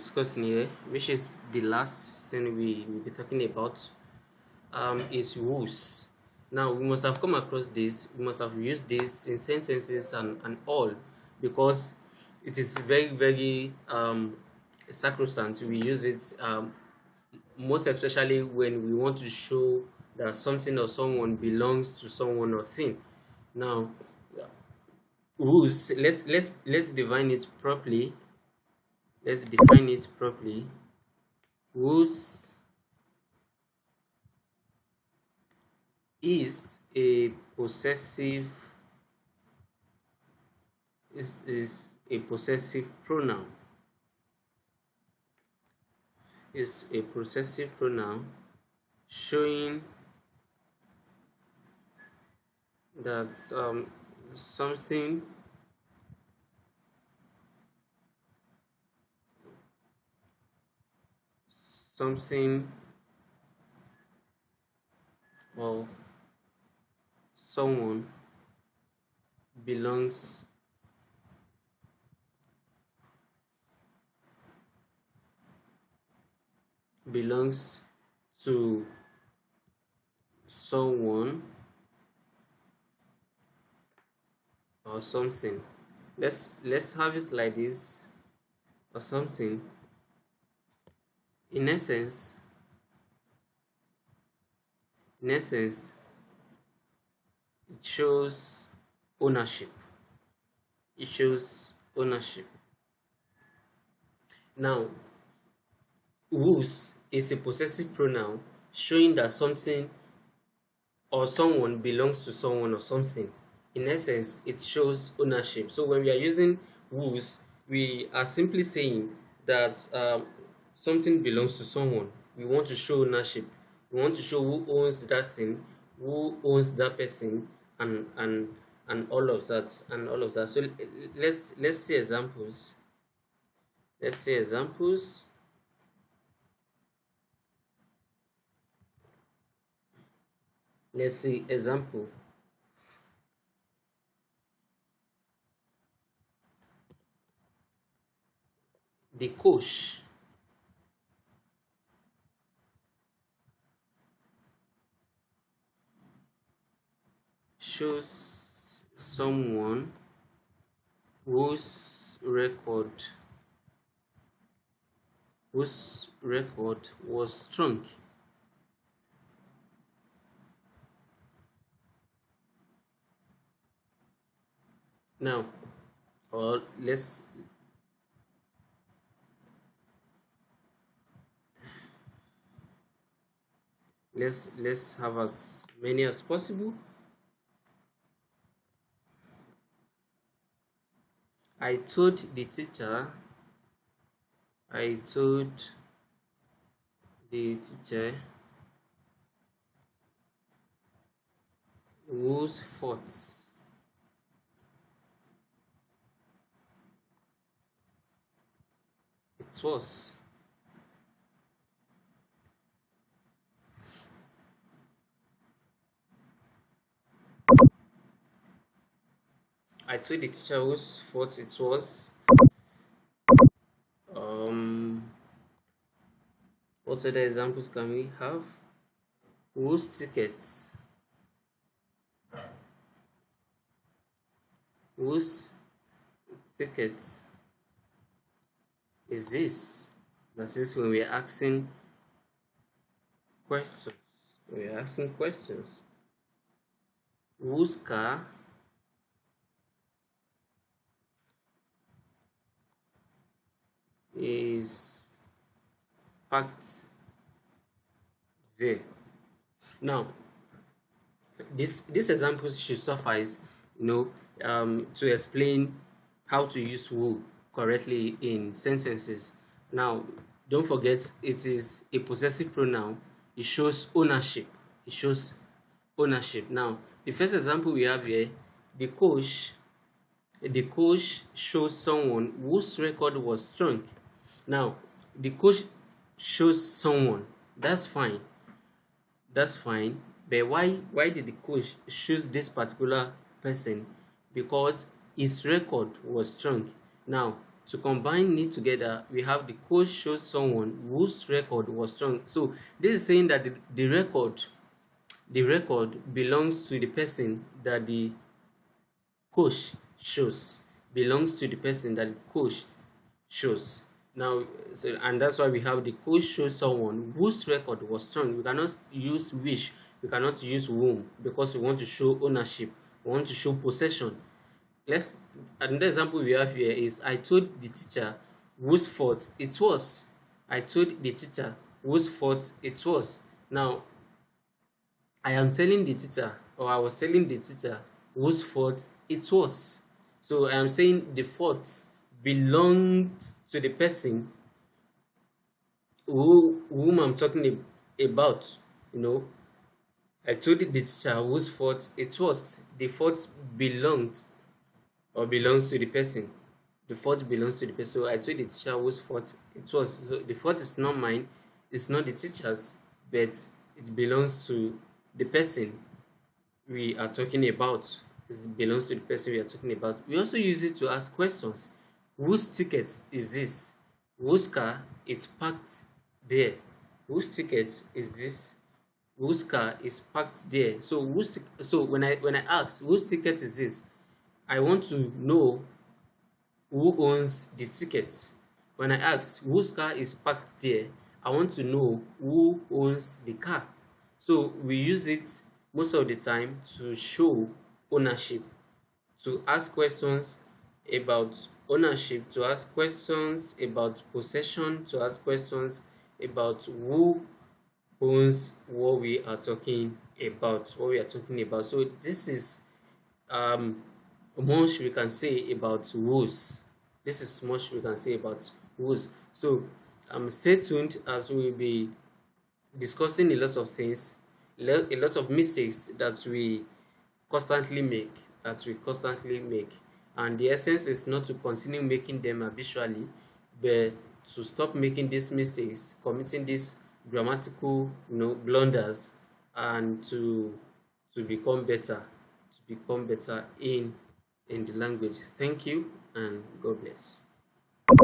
discussing here, which is the last thing we will be talking about, is rules. Now, we must have come across this, we must have used this in sentences and all, because it is very, very sacrosanct. We use it most especially when we want to show that something or someone belongs to someone or thing. Now, rules, let's define it properly. Let's define it properly. Rules is a possessive is a possessive pronoun. Is a possessive pronoun showing that something or someone belongs to someone or something. Let's have it like this, or something. In essence, it shows ownership. It shows ownership. Now, whose is a possessive pronoun showing that something or someone belongs to someone or something. In essence, it shows ownership. So when we are using whose, we are simply saying that something belongs to someone. We want to show ownership. We want to show who owns that thing, who owns that person, and all of that, So let's see examples. Let's see examples. Let's see example. The coach shows someone whose record was strong. Now, or let's have as many as possible. I told the teacher whose faults it was. I told the teacher whose fault it was. What other examples can we have? Whose tickets is this? That is when we are asking questions. Whose car is parked there? Now, these examples should suffice, to explain how to use who correctly in sentences. Now, don't forget, it is a possessive pronoun. It shows ownership. Now, the first example we have here, the coach shows someone whose record was strong. Now, the coach shows someone. That's fine. But why did the coach choose this particular person? Because his record was strong. Now, to combine it together, we have the coach shows someone whose record was strong. So this is saying that the record belongs to the person that the coach shows, belongs to the person that the coach shows. Now, so, and that's why we have the coach shows someone whose record was strong. We cannot use which, we cannot use whom, because we want to show ownership, we want to show possession. Let's Another example we have here is I told the teacher whose fault it was. I told the teacher whose fault it was. Now, I am telling the teacher, or I was telling the teacher whose fault it was. So I am saying the fault belonged to the person whom I'm talking about. I told the teacher whose fault it was. The fault belonged or belongs to the person. The fault belongs to the person. So I told the teacher whose fault it was. So the fault is not mine, it's not the teacher's, but it belongs to the person we are talking about. It belongs to the person we are talking about. We also use it to ask questions. Whose ticket is this? Whose car is parked there? Whose ticket is this? Whose car is parked there? So when I ask whose ticket is this, I want to know who owns the ticket. When I ask whose car is parked there, I want to know who owns the car. So we use it most of the time to show ownership, to ask questions about ownership, to ask questions about possession, to ask questions about who owns what we are talking about. So this is much we can say about whose. So stay tuned as we'll be discussing a lot of things, a lot of mistakes that we constantly make, and the essence is not to continue making them habitually, but to stop making these mistakes, committing these grammatical blunders, and to become better, in the language. Thank you, and God bless.